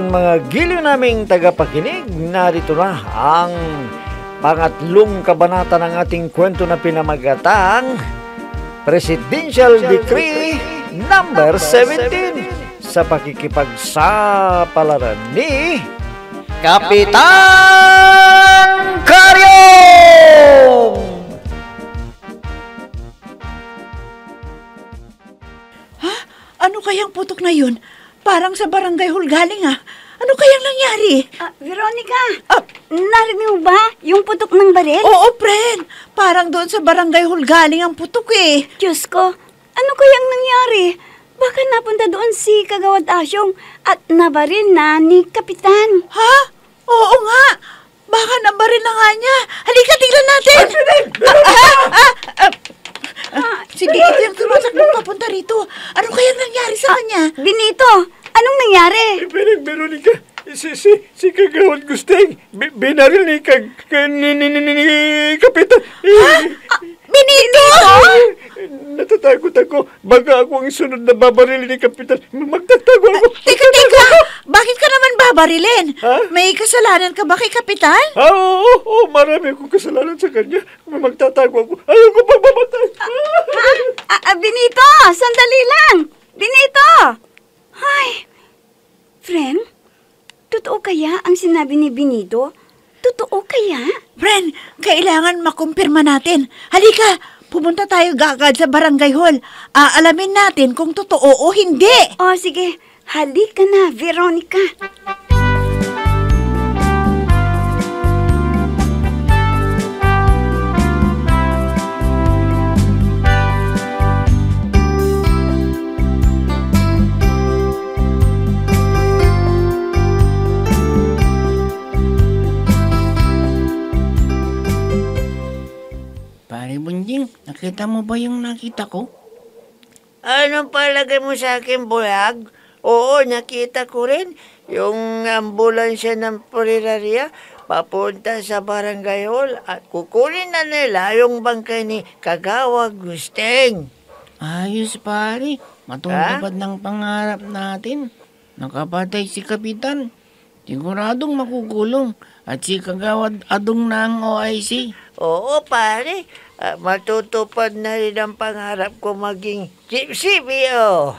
ngayon mga giliw naming tagapakinig, narito na ang pangatlong kabanata ng ating kwento na pinamagatang Presidential Decree number 17 sa pakikipagsapalaran ni Kapitan Karyong! Ha? Ano kayang putok na yun? Parang sa barangay hall galing ah. Ano kayang nangyari? Veronica, narinig mo ba yung putok ng baril? Oo, friend. Parang doon sa barangay hall galing ang putok eh. Diyos ko, ano kayang nangyari? Baka napunta doon si Kagawad Asyong at nabaril na ni Kapitan. Ha? Oo nga. Baka nabaril na nga niya. Halika, tignan natin. Si Benito yung tumatakbong papunta rito. Ano kayang nangyari sa kanya? Benito, anong nangyari? Veronica, si Kagawad Gusteng, binaril ni Kapitan. Benito! Natatakot ako. Baka ako ang sunod na babaril ni Kapitan. Magtatago ako. Teka! Bakit ka naman babarilin? Ha? May kasalanan ka ba kay Kapitan? Oo, marami akong kasalanan sa kanya. Magtatago ako. Ayaw ko pang mamatay. Benito, sandali lang. Benito! Ay, friend, totoo kaya ang sinabi ni Benito? Totoo kaya? Friend, kailangan makumpirma natin. Halika, pumunta tayo agad sa barangay hall. Aalamin natin kung totoo o hindi. O sige, halika na, Veronica. Pare Bunjing, nakita mo ba yung nakita ko? Anong palagay mo sa akin, bulag? Oo, nakita ko rin yung ambulansya ng Puriraria papunta sa barangay hall at kukunin na nila yung bangkay ni Kagawad Gusteng. Ayos pare, matutupad ng pangarap natin. Nakapatay si Kapitan. Siguradong makukulong at si Kagawad Adong na ang OIC. Oo, pare. Matutupad na rin ang pangarap ko maging CPO.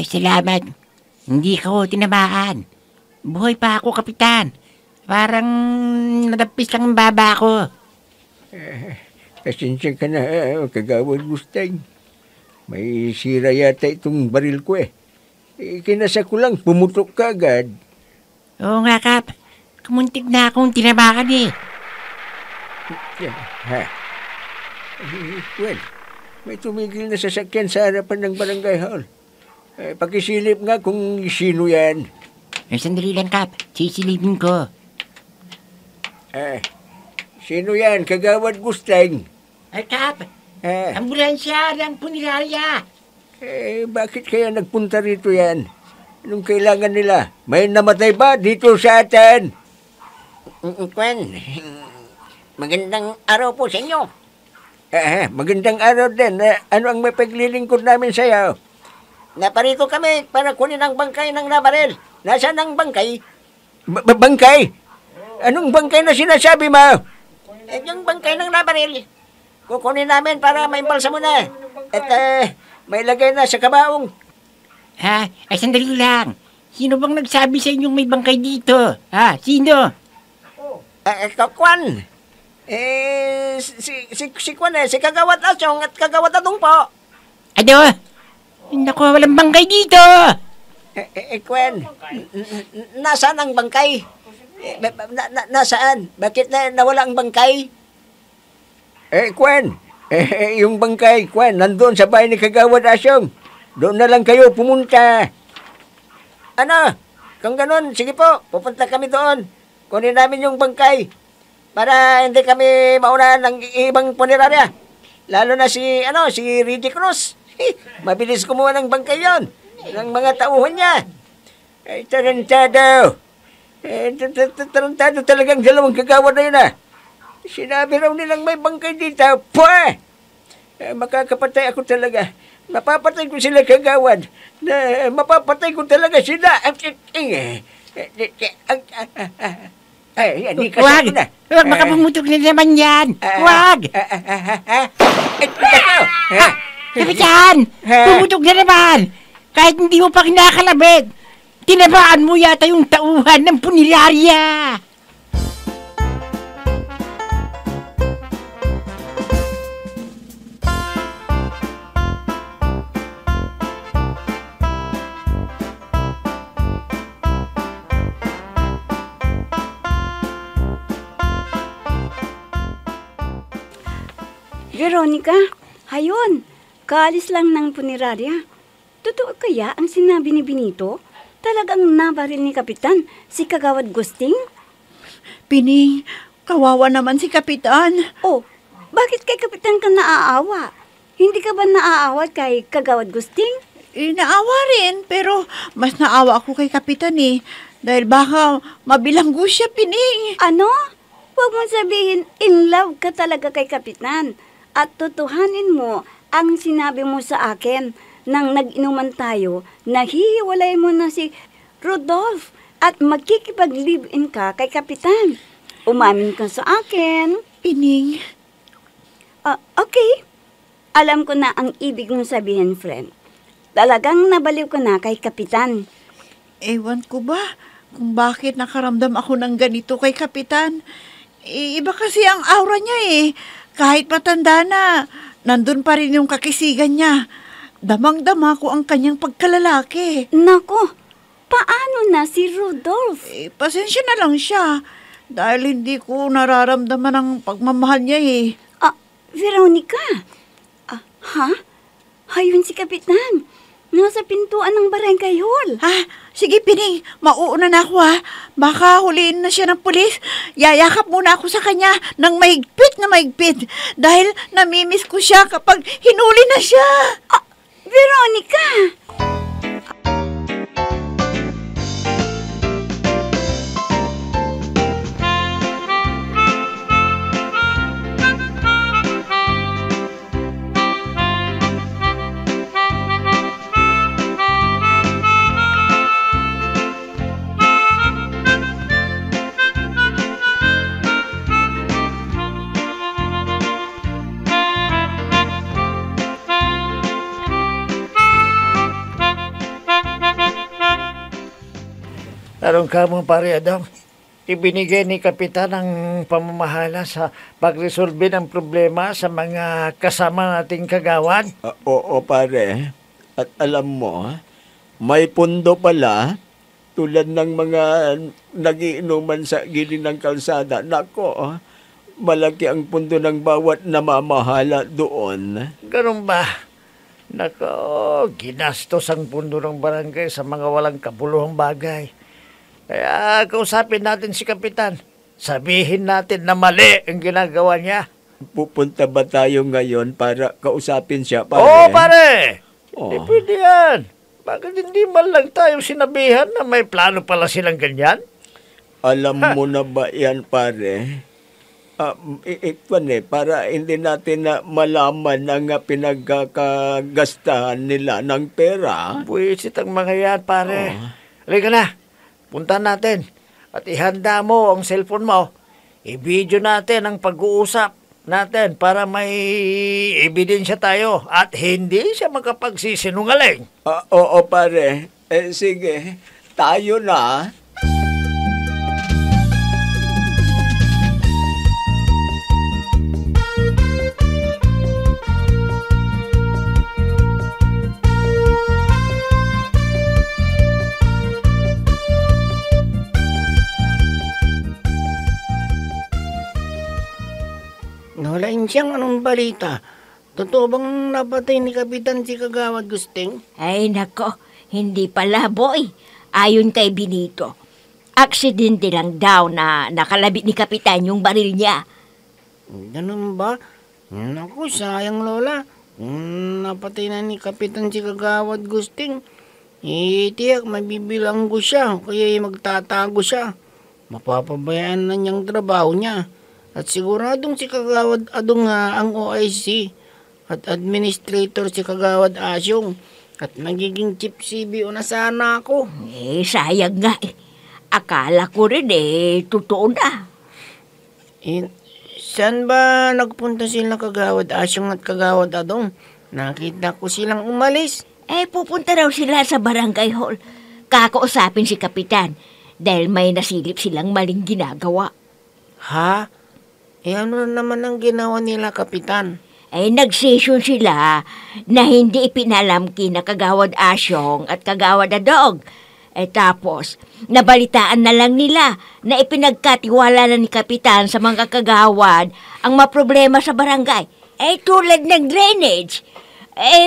Salamat. Hindi ko tinamaan. Buhay pa ako, Kapitan. Parang nadapis lang ang baba ko. Pasensya ka na, Kagawad Gusteng. May sira yata itong baril ko eh. Kinasa ko lang, pumutok ka agad. Oo nga, Kap. Kumuntik na akong tinamaan eh. Well, may tumigil na sasakyan sa harapan ng barangay hall. Pakisilip nga kung sino yan. Sandali lang, Kap. Sisilipin ko. Sino yan, Kagawad Gusteng? Ay, Kap. Ambulansya ng Puniraria. Bakit kaya nagpunta rito yan? Anong kailangan nila? May namatay ba dito sa atin? Kwan, magandang araw po sa inyo. Magandang araw din. Ano ang may paglilingkod namin sa'yo? Naparito kami para kunin ang bangkay ng nabaril. Nasaan ang bangkay? Bangkay? Anong bangkay na sinasabi mo? Yung bangkay ng nabaril. Kukunin namin para may balsa mo na. At may lagay na sa kabaong. Ay, sandali lang. Sino bang nagsabi sa inyong may bangkay dito? Sino? Kwan. Si Kwan si Kagawad Asyong at Kagawad Adong po. Ano? Naku, walang bangkay dito! Kwan, nasaan ang bangkay? Nasaan? Bakit nawala ang bangkay? Kwan, yung bangkay, Kwan, nandun sa bahay ni Kagawad Asyong. Doon na lang kayo pumunta. Ano? Kung ganun, sige po, pupunta kami doon. Kunin namin yung bangkay. para hindi kami mauna ng ibang punerarya. Lalo na si Reggie Cruz. Mabilis kumuha ng bangkay yon ng mga tauhan niya. Tarantado. Tarantado talagang dalawang kagawad na yun, ah. Sinabi raw nilang may bangkay dito. Pwah! Makakapatay ako talaga. Mapapatay ko sila kagawad. Mapapatay ko talaga sila. Hindi ka Huwag! na. Huwag, baka pumutok na naman yan! Huwag! Kapitan! Pumutok na naman! Kahit hindi mo pa kinakalabit, tinabaan mo yata yung tauhan ng punerarya! Veronica, hayon, kaalis lang ng punerarya. Totoo kaya ang sinabi ni Benito? Talagang nabaril ni Kapitan si Kagawad Gusting? Pining, kawawa naman si Kapitan. Oh, bakit kay Kapitan ka naaawa? Hindi ka ba naaawa kay Kagawad Gusting? Naawa rin, pero mas naawa ako kay Kapitan eh. Dahil baka mabilanggo siya, Pining. Ano? Huwag mong sabihin in love ka talaga kay Kapitan. At tutuhanin mo ang sinabi mo sa akin nang nag-inuman tayo na hihiwalay mo na si Rodolph at magkikipag-live-in ka kay Kapitan. Umamin ka sa akin. Pining. Okay. Alam ko na ang ibig mong sabihin, friend. Talagang nabaliw ko na kay Kapitan. Ewan ko ba kung bakit nakaramdam ako ng ganito kay Kapitan. Iba kasi ang aura niya eh. Kahit matanda na, nandun pa rin yung kakisigan niya. Damang-dama ko ang kanyang pagkalalaki. Nako, paano na si Rudolph? Pasensya na lang siya. Dahil hindi ko nararamdaman ang pagmamahal niya eh. Veronica? Ha? Hayun si Kapitan. Nasa pintuan ng barangay hall. Sige, Pining. Mauuna na ako ha. Baka huliin na siya ng pulis. Yayakap muna ako sa kanya ng mahigpit na mahigpit. Dahil namimiss ko siya kapag hinuli na siya. Veronica! Tarong ka mo, pare Adong. Ibinigay ni Kapitan ang pamamahala sa pagresolve ng problema sa mga kasama nating kagawad. Oo, pare. At alam mo, may pundo pala tulad ng mga nagiinuman sa gilid ng kalsada. Nako, malaki ang pundo ng bawat namamahala doon. Ganun ba? Nako, ginastos ang pundo ng barangay sa mga walang kabuluhang bagay. Kaya kausapin natin si Kapitan. Sabihin natin na mali ang ginagawa niya. Pupunta ba tayo ngayon para kausapin siya, pare? Oo, pare! Oh. Pwede yan. Bakit hindi man lang tayo sinabihan na may plano pala silang ganyan? Alam mo na ba yan, pare? Para hindi natin na malaman ang pinagkakagastahan nila ng pera. Buwisit ang mga yan, pare. Halika na. Punta natin. At ihanda mo ang cellphone mo. I-video natin ang pag-uusap natin para may ebidensya tayo at hindi siya makapagsisinungaling. Oo, pare. Sige, tayo na. Nahulain siyang anong balita? Totoo bang napatay ni Kapitan si Kagawad Gusting? Ay nako, hindi pala boy. Ayon kay Benito, Aksidente lang daw na nakalabit ni Kapitan yung baril niya. Ganun ba? Naku, sayang Lola. Napatay na ni Kapitan si Kagawad Gusting. Tiyak, mabibilanggo siya, kaya magtatago siya. Mapapabayaan na niyang trabaho niya. At siguradong si Kagawad Adong ang OIC at administrator si Kagawad Asyong. At magiging chief CBO na sana ako. Sayang nga eh. Akala ko rin totoo na. Saan ba nagpunta sila Kagawad Asyong at Kagawad Adong? Nakita ko silang umalis. Pupunta raw sila sa barangay hall. Kakausapin si Kapitan dahil may nasilip silang maling ginagawa. Ha? Ano naman ang ginawa nila, Kapitan? Nagsesyon sila na hindi ipinalam kina Kagawad Asyong at Kagawad Adong. Tapos, nabalitaan na lang nila na ipinagkatiwala na ni Kapitan sa mga kagawad ang maproblema sa barangay. Tulad ng drainage.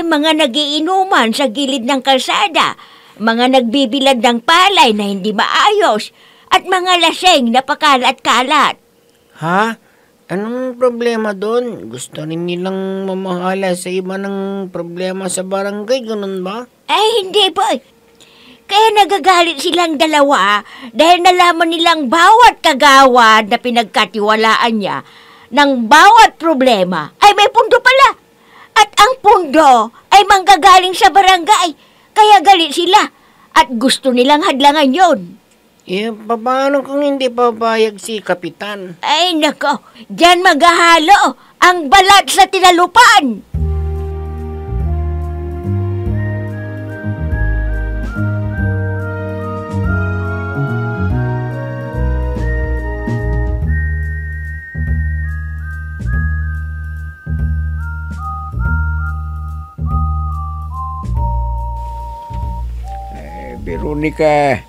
Mga nagiinuman sa gilid ng kalsada, mga nagbibilad ng palay na hindi maayos, at mga laseng na pakalat-kalat. Ha? Anong problema doon? Gusto rin nilang mamahala sa iba ng problema sa barangay, ganun ba? Hindi boy. Kaya nagagalit silang dalawa dahil nalaman nilang bawat kagawad na pinagkatiwalaan niya ng bawat problema ay may pundo pala. At ang pundo ay manggagaling sa barangay. Kaya galit sila. At gusto nilang hadlangan yon. Paano kung hindi papayag si Kapitan? Nako. Diyan maghahalo ang balat sa tinalupan. Veronica,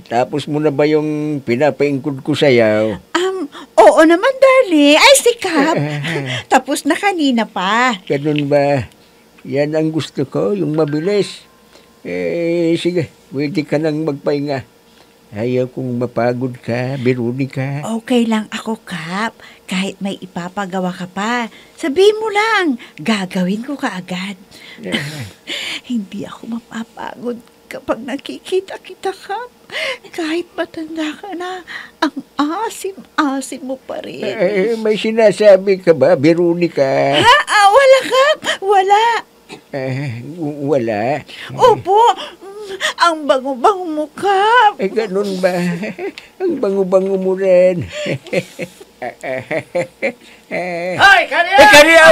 tapos mo na ba yung pinapaingkod ko sa'yo? Oo naman, dali. Ay, sikap. Tapos na kanina pa. Ganun ba? Yan ang gusto ko, yung mabilis. Sige, pwede ka nang magpahinga. Ayaw kong mapagod ka, Veronica. Okay lang ako, Kap. Kahit may ipapagawa ka pa, sabihin mo lang, gagawin ko kaagad. Hindi ako mapapagod kapag nakikita kita, Kap. Kahit matanda ka na, ang asim-asim mo pa rin. May sinasabi ka ba, Veronica? Wala, Kap. Wala. Wala. Opo. Ang bango-bango mo, Kap. Ganun ba? Ang bango-bango mo rin. Hoy, Karyo! Karyo!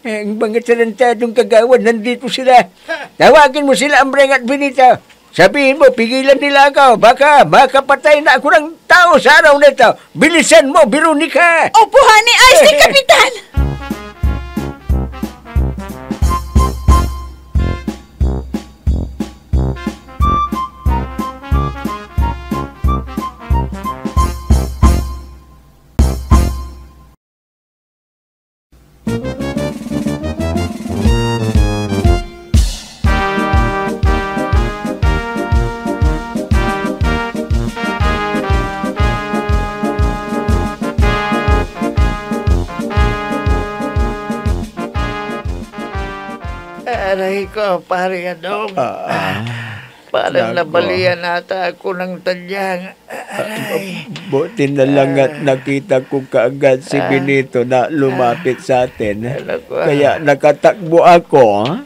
Ang mga talentadong kagawad, nandito sila. Tawagin mo sila, Ambreng at Benito. Sabihin mo, pigilan nila ako. Baka makapatay na ako ng tao sa araw na ito. Bilisan mo, Veronica! Opo, honey. Ay, si Kapitan! Aray ko, pare Adong. Parang nabalian nata ako ng tadyang. Buti na lang at nakita ko kaagad si Benito na lumapit sa atin. Kaya nakatakbo ako.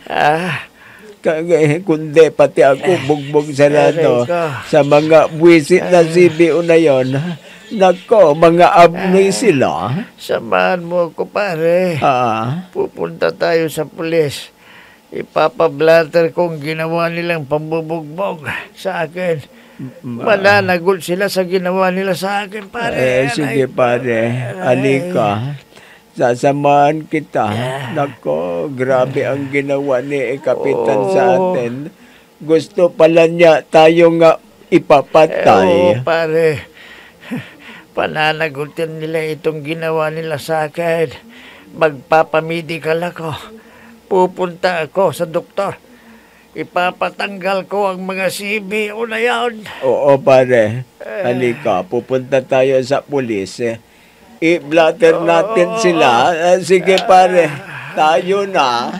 Kundi pati ako bugbog sarado sa mga buwisit na CBO na yon. Nako, mga abnoy sila. Samahan mo ko, pare. Pupunta tayo sa pulis. Ipapablatter kong ginawa nilang pambubugbog sa akin. Mananagot sila sa ginawa nila sa akin, pare. Sige, pare. Alika. Sasamahan kita. Nako, grabe ang ginawa ni Kapitan sa atin. Gusto pala niya tayo nga ipapatay. Pare. Pananagutin nila itong ginawa nila sa akin. Magpapamedical ako. Pupunta ako sa doktor. ipapatanggal ko ang mga CBO na yan. Oo, pare. Halika, pupunta tayo sa pulis. I-blatter natin sila. Sige, pare. Tayo na.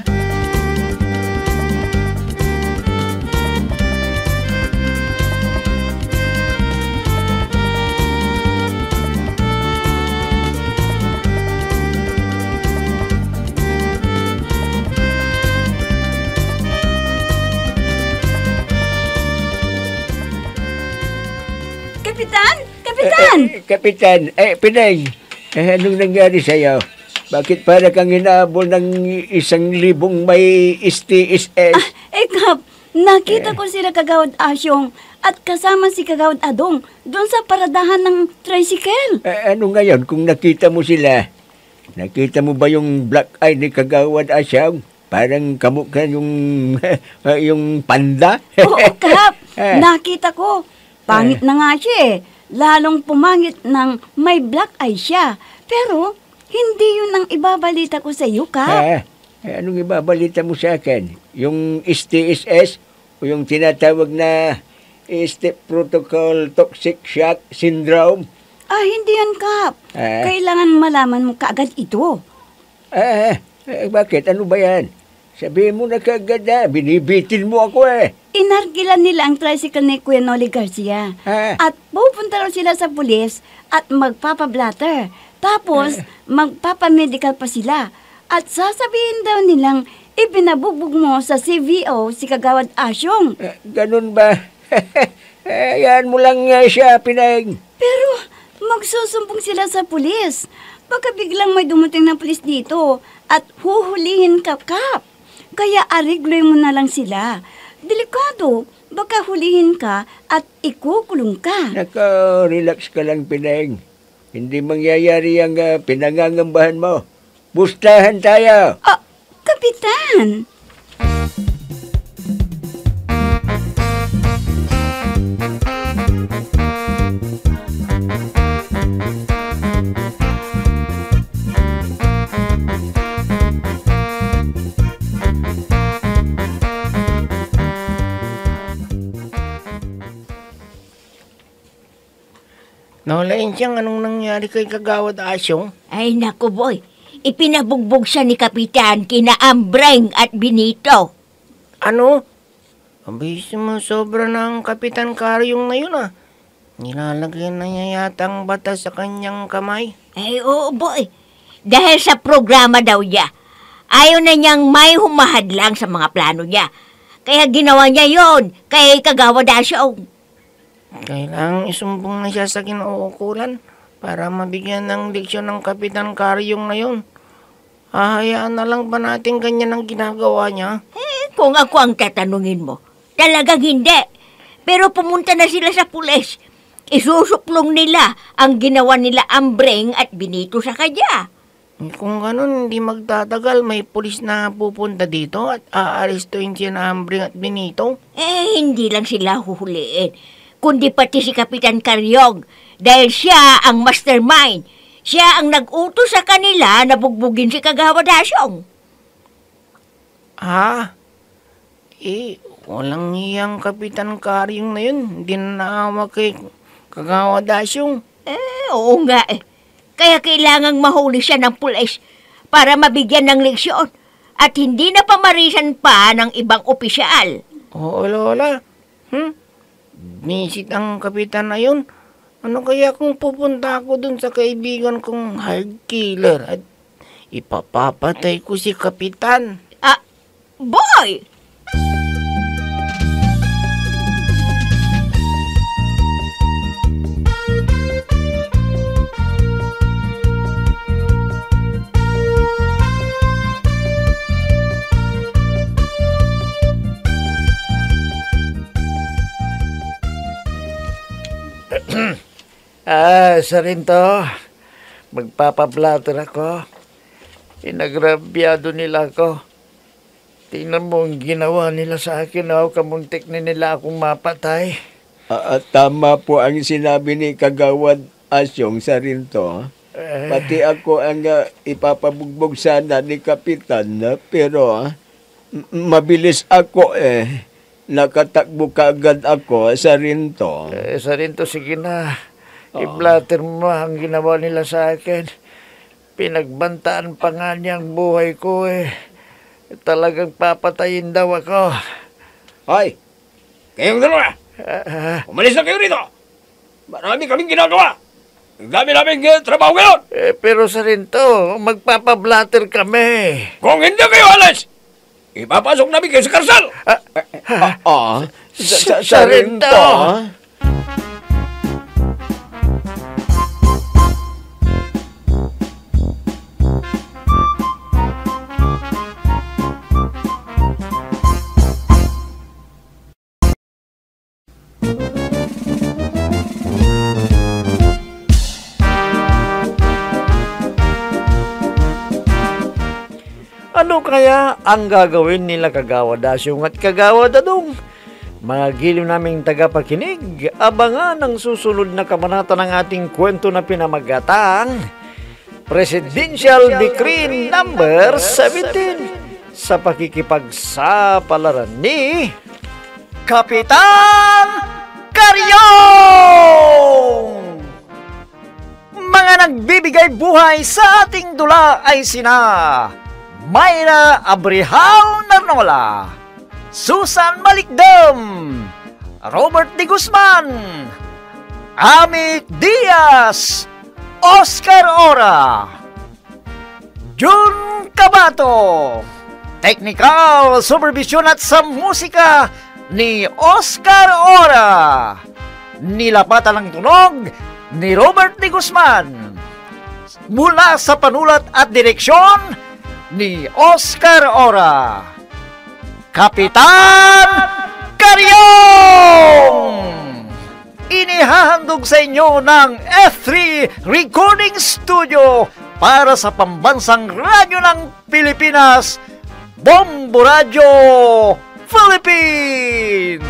Kapitan, Pinay, anong nangyari sa'yo? Bakit para kang inaabol ng 1,000 may STSS? Kap, nakita ko sila Kagawad Asyong at kasama si Kagawad Adong doon sa paradahan ng tricycle. Ano ngayon kung nakita mo sila? Nakita mo ba yung black eye ni Kagawad Asyong? Parang kamukha yung, yung panda? Oo, Kap, nakita ko. Pangit na nga siya eh. Lalong pumangit ng may black eye siya. Pero, hindi yun ang ibabalita ko sa iyo, Kap. Anong ibabalita mo sa akin? Yung STSS o yung tinatawag na Step Protocol Toxic Shock Syndrome? Hindi yan, Kap. Kailangan malaman mo kaagad ito. Bakit? Ano ba yan? Sabihin mo na kaagad binibitin mo ako Inargilan nila ang tricycle ni Kuya Noli Garcia. At pupunta raw sila sa pulis at magpapablatter. Tapos, magpapamedical pa sila. At sasabihin daw nilang ipinabugbog mo sa CVO si Kagawad Asyong. Ganun ba? Yan mo lang siya, Pinay. Pero, magsusumbong sila sa pulis. Baka biglang may dumating na pulis dito at huhulihin ka, Kap. Kaya arigloy mo na lang sila. Delikado, baka hulihin ka at ikukulong ka. Relax ka lang, Pinay. Hindi mangyayari ang pinangangambahan mo. Bustahan tayo. Kapitan! Nahulain siyang anong nangyari kay Kagawad Asyong? Ay naku boy, ipinabugbog siya ni Kapitan kina Ambreng at Benito. Ano? Abis mo, sobra na ang Kapitan Karyong na yun Nilalagyan na niya yata ang batas sa kanyang kamay. Ay oo boy, dahil sa programa daw niya, ayaw na niyang may humahadlang sa mga plano niya. Kaya ginawa niya yon kay Kagawad Asyong. Kailangang isumbong na siya sa kinauukulan para mabigyan ng leksyon ng Kapitan Karyong na yun. Hahayaan na lang ba natin ganyan ang ginagawa niya? Kung ako ang tatanungin mo, talagang hindi. Pero pumunta na sila sa pulis. Isusuplong nila ang ginawa nila Ambreng at Benito sa kanya. Kung ganun, hindi magtatagal. May pulis na pupunta dito at aarestuin siya na Ambreng at Benito. Hindi lang sila huhuliin, kundi pati si Kapitan Karyong dahil siya ang mastermind. Siya ang nag-utos sa kanila na bugbugin si Kagawad Asyong. Walang hiyang Kapitan Karyong na yun. Hindi na naawa kay Kagawad Asyong. Oo nga Kaya kailangang mahuli siya ng pulis para mabigyan ng leksyon at hindi na pamarisan pa ng ibang opisyal. Oo, Lola. Misit ang Kapitan na yun. Ano kaya kung pupunta ako dun sa kaibigan kong hard killer at ipapapatay ko si Kapitan? Boy! Sarinto, magpapablatter ako. Inagrabyado nila ako. Tingnan mo ang ginawa nila sa akin. Kamuntik na nila akong mapatay. Tama po ang sinabi ni Kagawad Asyong, Sarinto. Pati ako ang ipapabugbog sana ni Kapitan, pero mabilis ako nakatakbo kaagad ako sa rinto. Sa rin to, sige na. I-blatter mo ang ginawa nila sa akin. Pinagbantaan pa nga niya ang buhay ko eh. Talagang papatayin daw ako. Hoy, kayong dalawa, umalis na kayo rito. Marami kaming ginagawa. Ang dami namin trabaho ngayon. Pero sa rin to, magpapablatter kami. Kung hindi kayo alis, ipapasok namin kayo sa karsal. Sa rin to. Ano kaya ang gagawin nila Kagawad Asyong at Kagawad Adong? Mga giliw naming tagapakinig, abangan ang susunod na kabanata ng ating kwento na pinamagatang Presidential Decree Number 17 sa pakikipagsapalaran ni Kapitan Karyong! Mga nagbibigay buhay sa ating dula ay sina Mayra Abrihal Narnola, Susan Malikdam, Robert De Guzman, Amik Diaz, Oscar Ora, Jun Cabato, Technical Supervision at sa musika ni Oscar Ora, nilapatan ng tunog ni Robert De Guzman, mula sa panulat at direksyon ni Oscar Ora, Kapitan Karyong! Inihahandog sa inyo ng F3 Recording Studio para sa pambansang radyo ng Pilipinas, Bombo Radio Philippines!